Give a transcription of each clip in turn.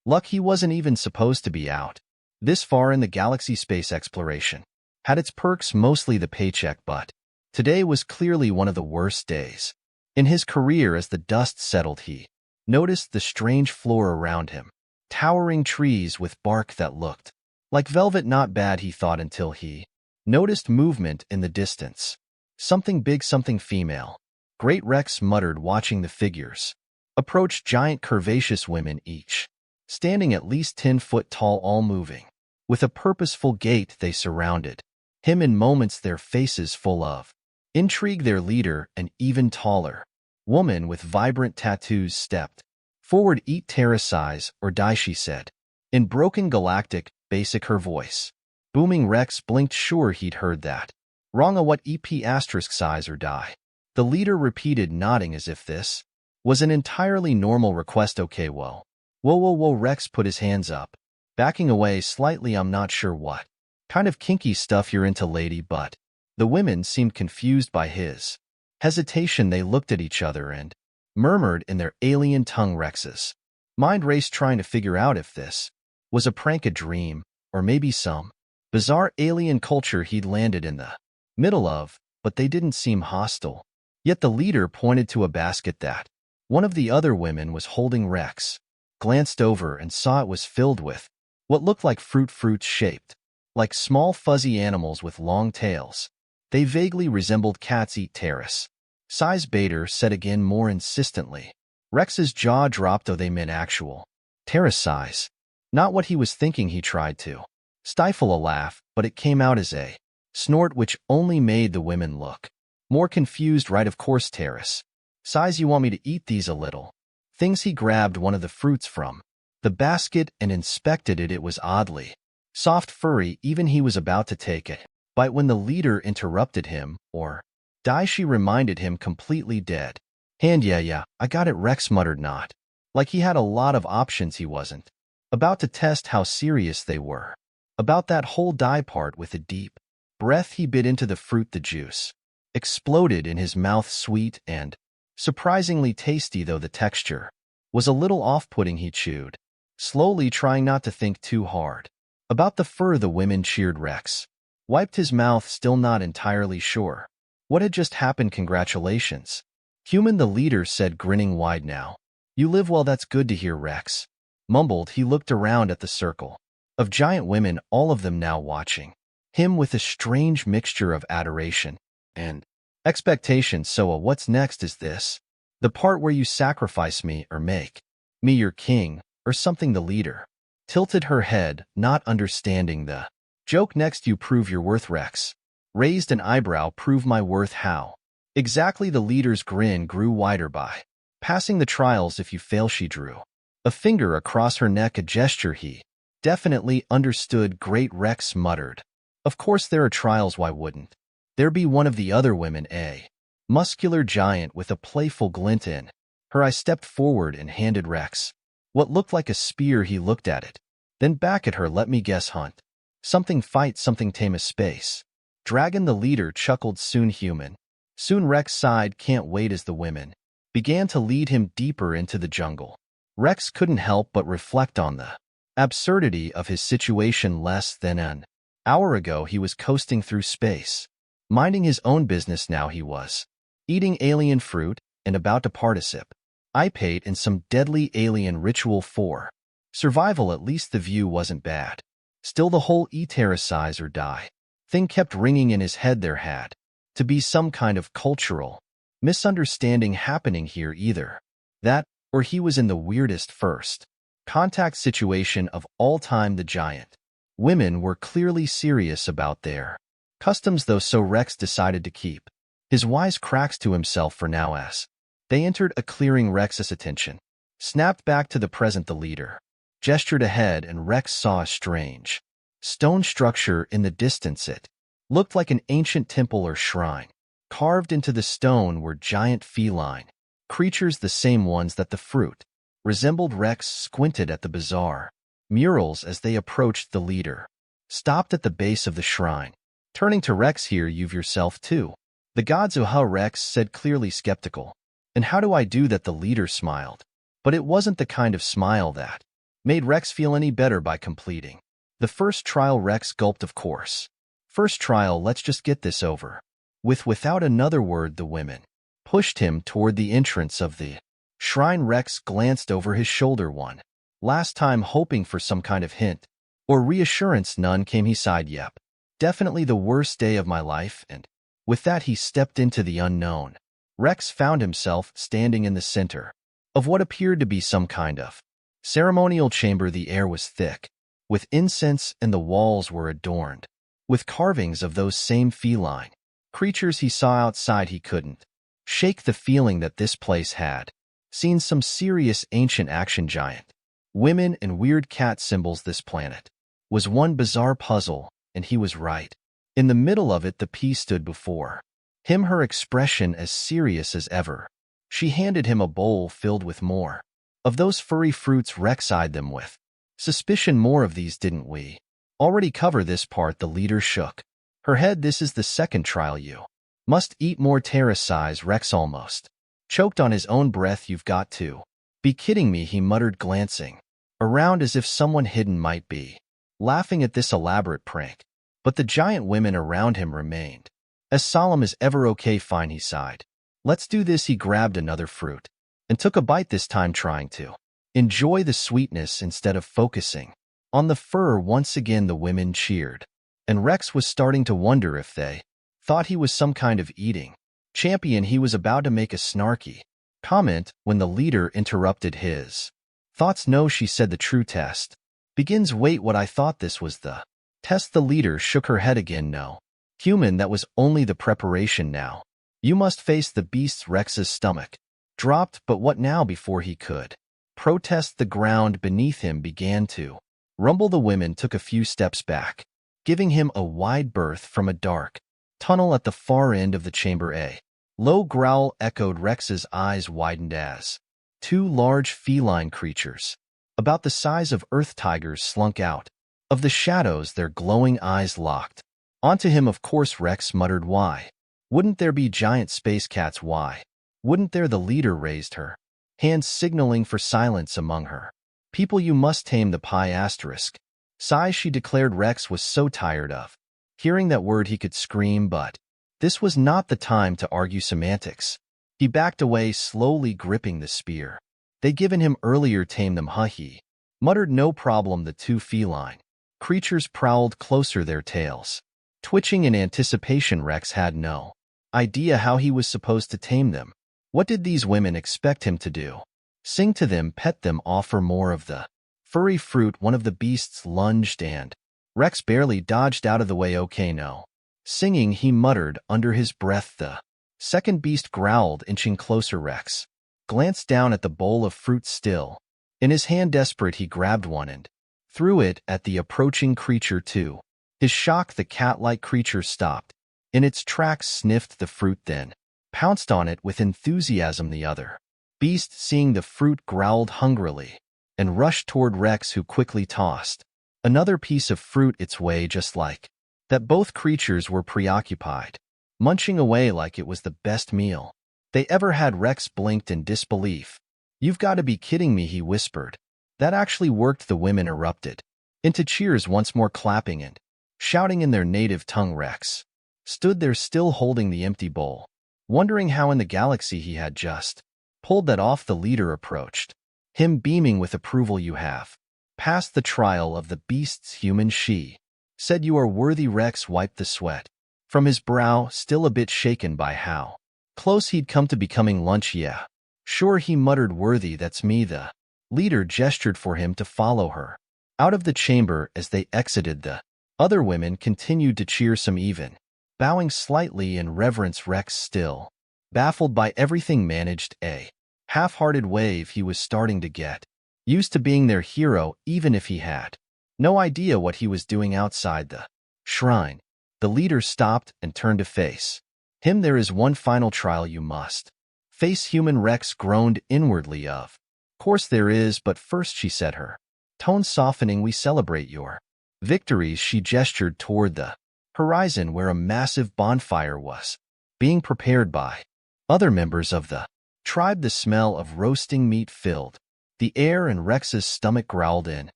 Luck he wasn't even supposed to be out. This far in the galaxy space exploration. Had its perks, mostly the paycheck, but today was clearly one of the worst days. In his career, as the dust settled, he noticed the strange floor around him. Towering trees with bark that looked like velvet. Not bad, he thought, until he noticed movement in the distance. Something big, something female. Great, Rex muttered, watching the figures approach. Giant curvaceous women, each standing at least 10 foot tall, all moving with a purposeful gait. They surrounded him in moments, their faces full of intrigue. Their leader, an even taller woman with vibrant tattoos, stepped forward. Eat PSSIES or die, she said. In broken galactic basic, her voice booming. Rex blinked, sure he'd heard that wrong. A what? PSSIES or die, the leader repeated, nodding as if this was an entirely normal request. Okay, whoa. Whoa. Rex put his hands up, backing away slightly. I'm not sure what kind of kinky stuff you're into, lady, but the women seemed confused by his hesitation. They looked at each other and murmured in their alien tongue. Rex's mind raced, trying to figure out if this was a prank, a dream, or maybe some bizarre alien culture he'd landed in the middle of, but they didn't seem hostile. Yet the leader pointed to a basket that one of the other women was holding. Rex glanced over and saw it was filled with what looked like fruits shaped like small fuzzy animals with long tails. They vaguely resembled cats. Eat PSSIES, Bader said again, more insistently. Rex's jaw dropped, though they meant actual PSSIES. Not what he was thinking. He tried to stifle a laugh, but it came out as a snort, which only made the women look more confused. Right, of course, PSSIES, you want me to eat these a little things? He grabbed one of the fruits from the basket and inspected it. It was oddly soft, furry. Even he was about to take it bite when the leader interrupted him. Or die, she reminded him, completely dead hand. Yeah, I got it, Rex muttered, not like he had a lot of options. He wasn't about to test how serious they were about that whole die part. With a deep breath, he bit into the fruit. The juice exploded in his mouth, sweet and surprisingly tasty, though the texture was a little off-putting. He chewed slowly, trying not to think too hard about the fur. The women cheered. Rex wiped his mouth, still not entirely sure what had just happened. Congratulations, human, the leader said, grinning wide. Now you live well. That's good to hear, Rex mumbled. He looked around at the circle of giant women, all of them now watching him with a strange mixture of adoration and expectation. So, what's next? Is this the part where you sacrifice me or make me your king or something? The leader tilted her head, not understanding the joke. Next, you prove your worth. Rex raised an eyebrow. Prove my worth? How exactly? The leader's grin grew wider. By passing the trials. If you fail, she drew a finger across her neck, a gesture he definitely understood. Great, Rex muttered. Of course there are trials. Why wouldn't there be? One of the other women, a muscular giant with a playful glint in her eye, stepped forward and handed Rex what looked like a spear. He looked at it, then back at her. Let me guess, hunt something, fight something, tame a space dragon? The leader chuckled. Soon, human. Soon, Rex sighed. Can't wait. As the women began to lead him deeper into the jungle, Rex couldn't help but reflect on the absurdity of his situation. Less than an hour ago, he was coasting through space, minding his own business. Now he was eating alien fruit and about to participate in some deadly alien ritual for survival. At least the view wasn't bad. Still, the whole PSSIES or die thing kept ringing in his head. There had to be some kind of cultural misunderstanding happening here. Either that, or he was in the weirdest first contact situation of all time. The giant women were clearly serious about their customs, though, so Rex decided to keep his wise cracks to himself for now. As they entered a clearing, Rex's attention snapped back to the present. The leader gestured ahead, and Rex saw a strange stone structure in the distance. It looked like an ancient temple or shrine. Carved into the stone were giant feline creatures, the same ones that the fruit resembled. Rex squinted at the bizarre murals as they approached. The leader stopped at the base of the shrine, turning to Rex. Here, you've yourself too. The gods, Rex said, clearly skeptical. And how do I do that? The leader smiled. But it wasn't the kind of smile that made Rex feel any better by completing. The first trial Rex gulped, of course. First trial, let's just get this over. Without another word, the women pushed him toward the entrance of the shrine. Rex glanced over his shoulder one last time, hoping for some kind of hint or reassurance. None came. He sighed. Yep, definitely the worst day of my life. And with that, he stepped into the unknown. Rex found himself standing in the center of what appeared to be some kind of ceremonial chamber. The air was thick with incense, and the walls were adorned with carvings of those same feline creatures he saw outside. He couldn't shake the feeling that this place had seen some serious ancient action. Giant women and weird cat symbols. This planet was one bizarre puzzle, and he was right in the middle of it. The P stood before him, her expression as serious as ever. She handed him a bowl filled with more of those furry fruits. Rex eyed them with suspicion. More of these, didn't we already cover this part? The leader shook her head. This is the second trial. You must eat more. Size. Rex almost choked on his own breath. You've got to be kidding me, he muttered, glancing around as if someone hidden might be laughing at this elaborate prank. But the giant women around him remained as solemn as ever. Okay, fine, he sighed. Let's do this. He grabbed another fruit and took a bite, this time trying to enjoy the sweetness instead of focusing on the fur. Once again, the women cheered, and Rex was starting to wonder if they thought he was some kind of eating champion. He was about to make a snarky comment when the leader interrupted his thoughts. No, she said, the true test begins. Wait, what? I thought this was the test. The leader shook her head again. No, human, that was only the preparation. Now you must face the beasts. Rex's stomach dropped, but what now? Before he could protest, the ground beneath him began to rumble. The women took a few steps back, giving him a wide berth from a dark tunnel at the far end of the chamber. A low growl echoed. Rex's eyes widened as two large feline creatures, about the size of earth tigers, slunk out of the shadows, their glowing eyes locked onto him. Of course, Rex muttered. Why wouldn't there be giant space cats? Why wouldn't there? The leader raised her hand, signaling for silence among her people. You must tame the pie asterisk size, she declared. Rex was so tired of hearing that word he could scream, but this was not the time to argue semantics. He backed away, slowly gripping the spear they'd given him earlier. Tame them, huh? He muttered. No problem. The two feline creatures prowled closer, their tails twitching in anticipation. Rex had no idea how he was supposed to tame them. What did these women expect him to do? Sing to them, pet them, offer more of the furry fruit? One of the beasts lunged, and Rex barely dodged out of the way. Okay, no singing, he muttered under his breath. The second beast growled, inching closer. Rex glanced down at the bowl of fruit still in his hand. Desperate, he grabbed one and threw it at the approaching creature. To his shock, the cat-like creature stopped in its tracks, sniffed the fruit, then pounced on it with enthusiasm. The other beast, seeing the fruit, growled hungrily and rushed toward Rex, who quickly tossed another piece of fruit its way. Just like that, both creatures were preoccupied, munching away like it was the best meal they ever had. Rex blinked in disbelief. You've got to be kidding me, he whispered. That actually worked. The women erupted into cheers once more, clapping and shouting in their native tongue. Rex stood there, still holding the empty bowl, wondering how in the galaxy he had just pulled that off. The leader approached him, beaming with approval. You have passed the trial of the beasts, human, she said. You are worthy. Rex wiped the sweat from his brow, still a bit shaken by how close he'd come to becoming lunch. Yeah, sure, he muttered. Worthy, that's me. The leader gestured for him to follow her out of the chamber. As they exited, the other women continued to cheer, some even bowing slightly in reverence. Rex, still baffled by everything, managed a half-hearted wave. He was starting to get used to being their hero, even if he had no idea what he was doing outside the shrine. The leader stopped and turned to face him. There is one final trial you must face, human. Rex groaned inwardly. Of course there is, but first, she said, her tone softening, we celebrate your victories. She gestured toward the horizon, where a massive bonfire was being prepared by other members of the tribe. The smell of roasting meat filled The air and Rex's stomach growled in.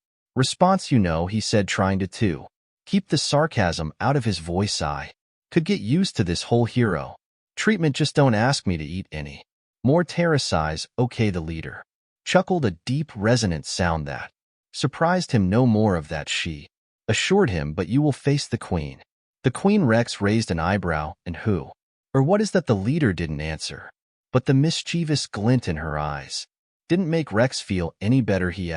Response, he said, trying to keep the sarcasm out of his voice. I could get used to this whole hero treatment, just don't ask me to eat any more terror-size. Okay, the leader chuckled, a deep resonant sound that surprised him. No more of that, she assured him, but you will face the queen. The queen? Rex raised an eyebrow. And who or what is that? The leader didn't answer, but the mischievous glint in her eyes didn't make Rex feel any better. He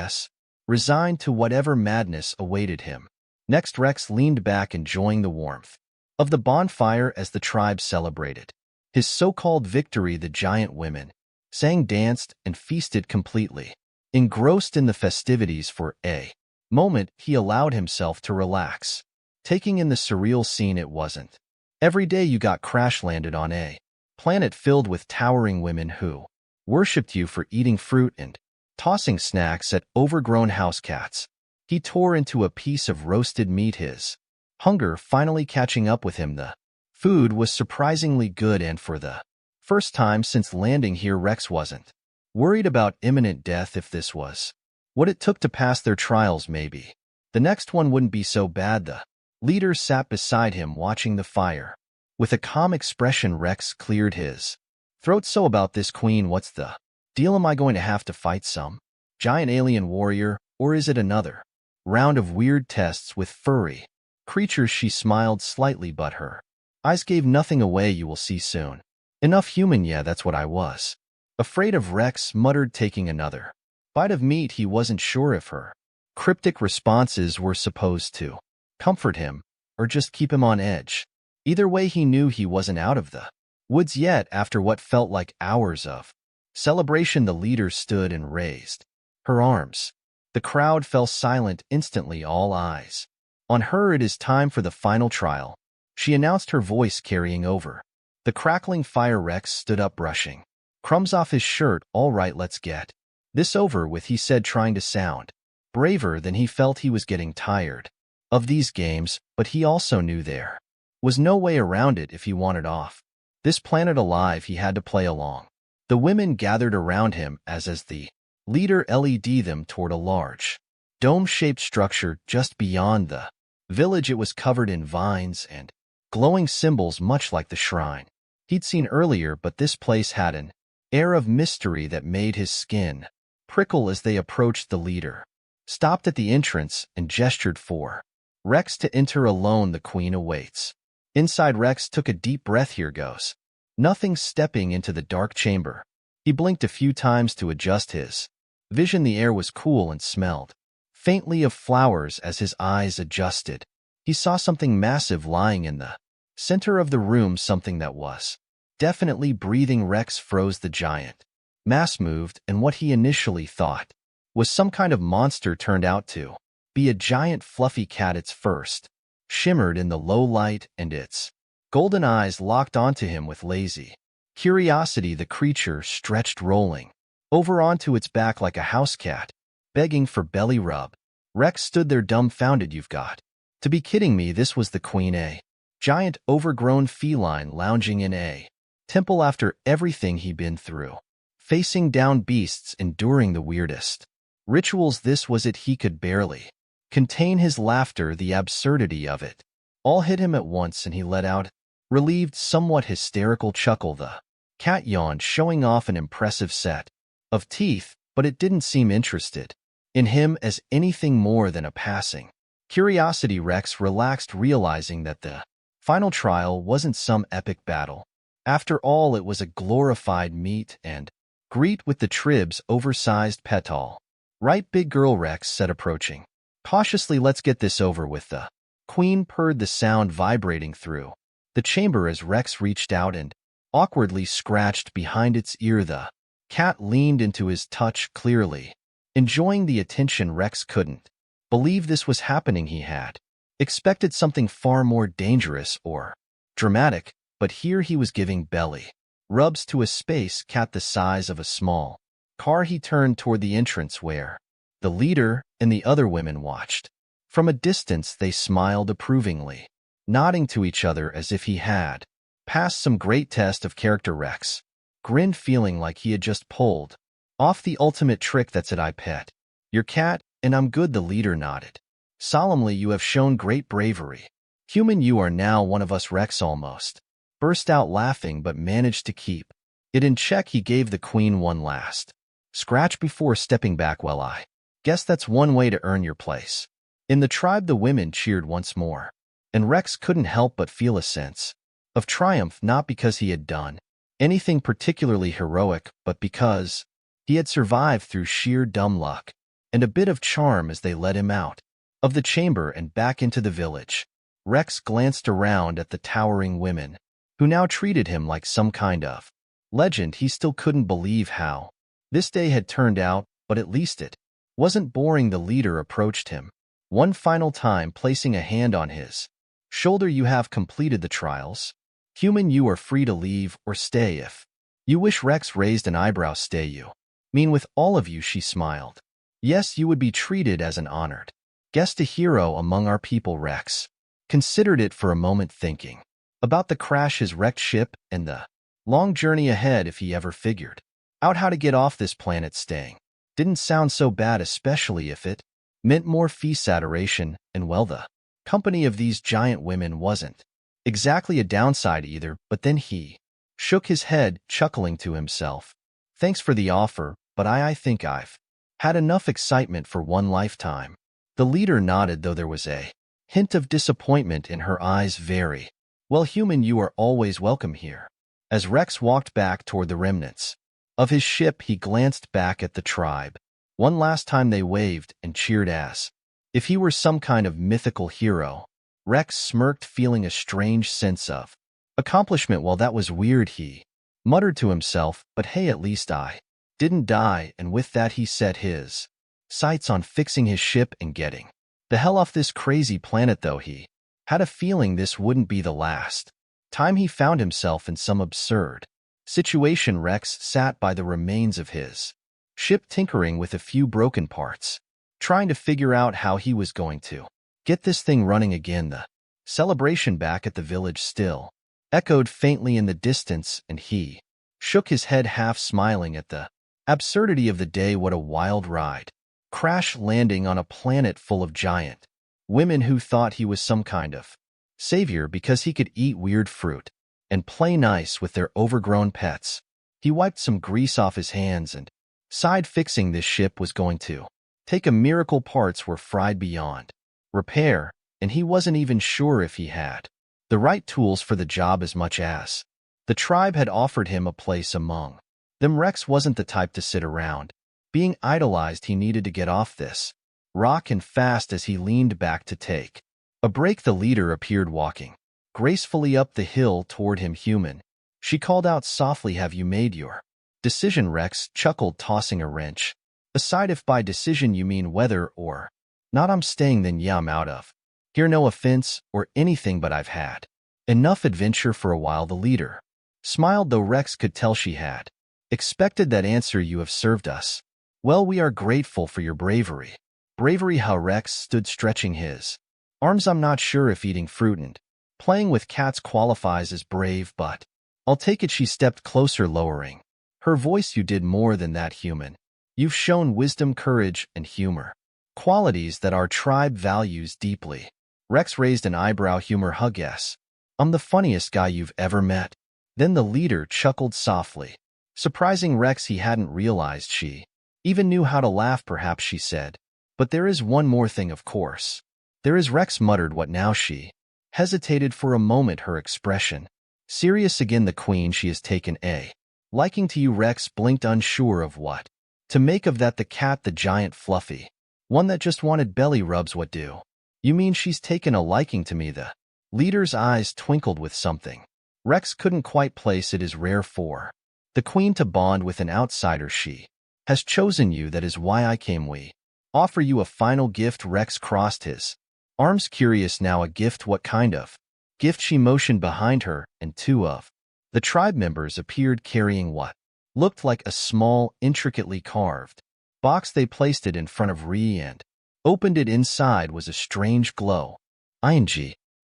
resigned to whatever madness awaited him. Next, Rex leaned back, enjoying the warmth of the bonfire as the tribe celebrated his so-called victory. The giant women sang, danced, and feasted completely. Engrossed in the festivities for a moment, he allowed himself to relax, taking in the surreal scene. It wasn't every day you got crash-landed on a planet filled with towering women who worshipped you for eating fruit and tossing snacks at overgrown house cats. He tore into a piece of roasted meat, his hunger finally catching up with him. The food was surprisingly good, and for the first time since landing here, Rex wasn't worried about imminent death. If this was what it took to pass their trials, maybe the next one wouldn't be so bad. The leader sat beside him, watching the fire. With a calm expression, Rex cleared his throat. So about this queen, what's the deal? Am I going to have to fight some giant alien warrior, or is it another round of weird tests with furry creatures? She smiled slightly, but her eyes gave nothing away. You will see soon enough. Human? Yeah, that's what I was afraid of, Rex muttered, taking another bite of meat. He wasn't sure if her cryptic responses were supposed to comfort him or just keep him on edge. Either way, he knew he wasn't out of the woods yet. After what felt like hours of celebration, the leader stood and raised her arms. The crowd fell silent instantly, all eyes on her. It is time for the final trial, she announced, her voice carrying over the crackling fire. Rex stood up, brushing crumbs off his shirt. All right, let's get this over with, he said, trying to sound braver than he felt. He was getting tired of these games, but he also knew there was no way around it. If he wanted off this planet alive, he had to play along. The women gathered around him as the leader led them toward a large, dome-shaped structure just beyond the village. It was covered in vines and glowing symbols, much like the shrine he'd seen earlier, but this place had an air of mystery that made his skin prickle. As they approached, the leader stopped at the entrance and gestured for Rex to enter alone. The queen awaits inside. Rex took a deep breath. Here goes nothing. Stepping into the dark chamber, he blinked a few times to adjust his vision. The air was cool and smelled faintly of flowers. As his eyes adjusted, he saw something massive lying in the center of the room, something that was definitely breathing. Rex froze. The giant mass moved, and what he initially thought was some kind of monster turned out to be a giant fluffy cat. Its first shimmered in the low light, and its golden eyes locked onto him with lazy curiosity. The creature stretched, rolling over onto its back like a house cat, begging for belly rub. Rex stood there dumbfounded. You've got to be kidding me. This was the queen, a giant overgrown feline lounging in a temple after everything he'd been through, facing down beasts, enduring the weirdest rituals. This was it. He could barely contain his laughter. The absurdity of it all hit him at once, and he let out relieved, somewhat hysterical chuckle. The cat yawned, showing off an impressive set of teeth, but it didn't seem interested in him as anything more than a passing curiosity. Rex relaxed, realizing that the final trial wasn't some epic battle. After all, it was a glorified meet and greet with the trib's oversized petal. Right, big girl, Rex said, approaching cautiously. Let's get this over with. The queen purred, the sound vibrating through the chamber as Rex reached out and awkwardly scratched behind its ear. The cat leaned into his touch, clearly enjoying the attention. Rex couldn't believe this was happening. He had expected something far more dangerous or dramatic, but here he was giving belly rubs to a space cat the size of a small car. He turned toward the entrance where the leader and the other women watched. From a distance, they smiled approvingly, nodding to each other as if he had passed some great test of character. Rex grinned, feeling like he had just pulled Off the ultimate trick that's it I pet. Your cat, and I'm good, the leader nodded. Solemnly, you have shown great bravery. Human, you are now one of us. Rex almost burst out laughing but managed to keep it in check. He gave the queen one last scratch before stepping back. Well, I guess that's one way to earn your place in the tribe. The women cheered once more, and Rex couldn't help but feel a sense of triumph, not because he had done anything particularly heroic, but because he had survived through sheer dumb luck and a bit of charm. As they led him out of the chamber and back into the village, Rex glanced around at the towering women, who now treated him like some kind of legend. He still couldn't believe how this day had turned out, but at least it wasn't boring. The leader approached him one final time, placing a hand on his shoulder. You have completed the trials. Human, you are free to leave or stay if you wish. Rex raised an eyebrow. Stay, you mean with all of you? She smiled. Yes, you would be treated as an honored guest, a hero among our people. Rex considered it for a moment, thinking about the crash, his wrecked ship, and the long journey ahead. If he ever figured out how to get off this planet, staying didn't sound so bad, especially if it meant more feast, adoration, and, well, the company of these giant women wasn't exactly a downside either. But then he shook his head, chuckling to himself. Thanks for the offer, but I think I've had enough excitement for one lifetime. The leader nodded, though there was a hint of disappointment in her eyes. Very well, human, you are always welcome here. As Rex walked back toward the remnants of his ship, he glanced back at the tribe one last time. They waved and cheered as if he were some kind of mythical hero. Rex smirked, feeling a strange sense of accomplishment. Well, that was weird, he muttered to himself, but hey, at least I didn't die. And with that, he set his sights on fixing his ship and getting the hell off this crazy planet. Though he had a feeling this wouldn't be the last time he found himself in some absurd situation. Rex sat by the remains of his ship, tinkering with a few broken parts, trying to figure out how he was going to get this thing running again. The celebration back at the village still echoed faintly in the distance, and he shook his head, half smiling at the absurdity of the day. What a wild ride. Crash landing on a planet full of giant women who thought he was some kind of savior because he could eat weird fruit and play nice with their overgrown pets. He wiped some grease off his hands and sighed. Fixing this ship was going to take a miracle. Parts were fried beyond repair, and he wasn't even sure if he had the right tools for the job. As much as the tribe had offered him a place among them, Rex wasn't the type to sit around being idolized. He needed to get off this rock, and fast. As he leaned back to take a break, the leader appeared, walking gracefully up the hill toward him. Human, she called out softly, have you made your decision? Rex chuckled, tossing a wrench aside. If by decision you mean whether or not I'm staying, then yeah, I'm out of here. No offense or anything, but I've had enough adventure for a while. The leader smiled, though Rex could tell she had expected that answer. You have served us well. We are grateful for your bravery. Bravery? How? Rex stood, stretching his arms. I'm not sure if eating fruit and playing with cats qualifies as brave, but I'll take it. She stepped closer, lowering her voice. You did more than that, human. You've shown wisdom, courage, and humor, qualities that our tribe values deeply. Rex raised an eyebrow. Humor? Huh, guess I'm the funniest guy you've ever met. Then the leader chuckled softly, surprising Rex. He hadn't realized she even knew how to laugh. Perhaps, she said, but there is one more thing, of course. There is. Rex muttered, what now? She hesitated for a moment, her expression serious again. The queen, she has taken a liking to you. Rex blinked, unsure of what to make of that. The cat, the giant fluffy one that just wanted belly rubs. What do you mean she's taken a liking to me? The leader's eyes twinkled with something Rex couldn't quite place. It is rare for the queen to bond with an outsider. She has chosen you. That is why I came. We offer you a final gift. Rex crossed his arms, curious now. A gift? What kind of gift? She motioned behind her, and two of the tribe members appeared, carrying what looked like a small, intricately carved box. They placed it in front of Ree and opened it. Inside was a strange glow,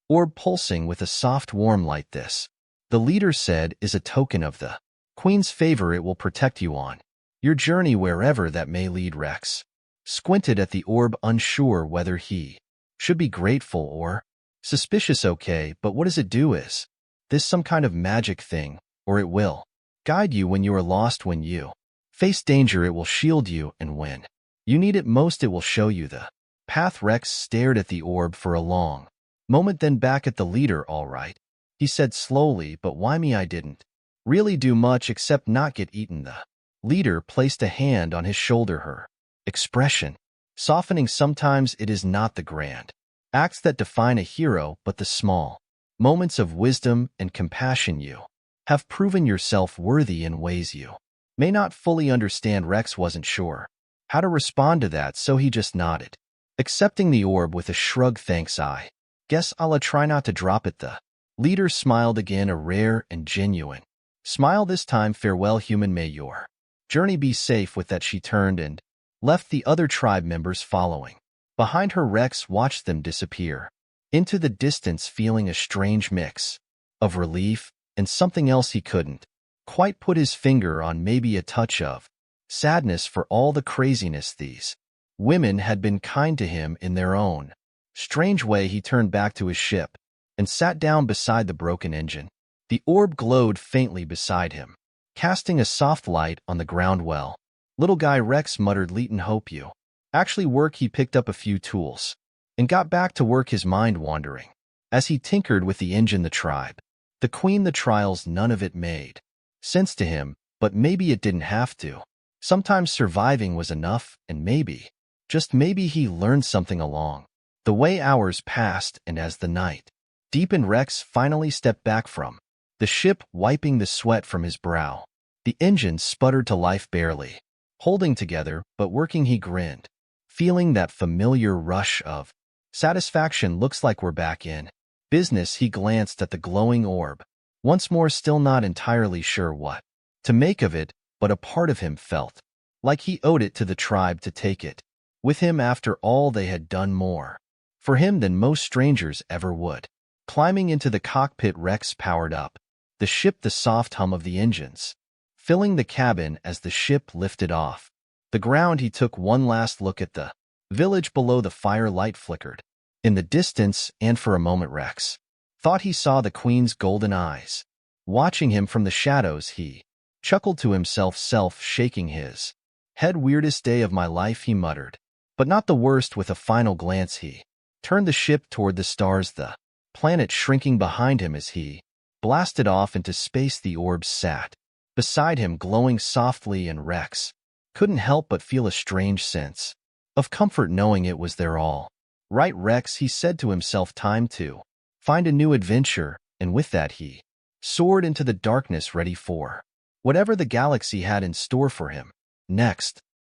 orb pulsing with a soft, warm light. This, the leader said, is a token of the queen's favor. It will protect you on Your journey wherever that may lead. Rex squinted at the orb, unsure whether he should be grateful or suspicious. Okay, but what does it do? Is this some kind of magic thing, or it will guide you when you are lost? When you face danger, it will shield you, and when you need it most, it will show you the path. Rex stared at the orb for a long moment, then back at the leader. All right, he said slowly, but why me? I didn't really do much except not get eaten. The leader placed a hand on his shoulder, her expression softening. Sometimes it is not the grand acts that define a hero, but the small moments of wisdom and compassion. You have proven yourself worthy in ways you may not fully understand. Rex wasn't sure how to respond to that, so he just nodded, accepting the orb with a shrug. Thanks, I guess I'll try not to drop it. The leader smiled again, a rare and genuine smile this time. Farewell, human, may your journey be safe. With that, she turned and left, the other tribe members following behind her. Rex watched them disappear into the distance, feeling a strange mix of relief and something else he couldn't quite put his finger on, maybe a touch of sadness for all the craziness. These women had been kind to him in their own strange way. He turned back to his ship and sat down beside the broken engine. The orb glowed faintly beside him, casting a soft light on the ground. Well, little guy, Rex muttered, Leighton, hope you actually work. He picked up a few tools and got back to work, his mind wandering as he tinkered with the engine. The tribe, the queen, the trials, none of it made sense to him, but maybe it didn't have to. Sometimes surviving was enough, and maybe, just maybe, he learned something along the way. Hours passed, and as the night deepened, Rex finally stepped back from the ship, wiping the sweat from his brow. The engine sputtered to life, barely holding together, but working. He grinned, feeling that familiar rush of satisfaction. Looks like we're back in business. He glanced at the glowing orb once more, still not entirely sure what to make of it, but a part of him felt like he owed it to the tribe to take it with him. After all, they had done more for him than most strangers ever would. Climbing into the cockpit, Rex powered up the ship, the soft hum of the engines filling the cabin as the ship lifted off the ground. He took one last look at the village below. The firelight flickered in the distance, and for a moment Rex thought he saw the queen's golden eyes watching him from the shadows. He chuckled to himself, shaking his head. Weirdest day of my life, he muttered, but not the worst. With a final glance, he turned the ship toward the stars, the planet shrinking behind him as he blasted off into space. The orb sat beside him, glowing softly, and Rex couldn't help but feel a strange sense of comfort knowing it was there. All right, Rex, he said to himself, time to find a new adventure, and with that he soared into the darkness, ready for whatever the galaxy had in store for him next.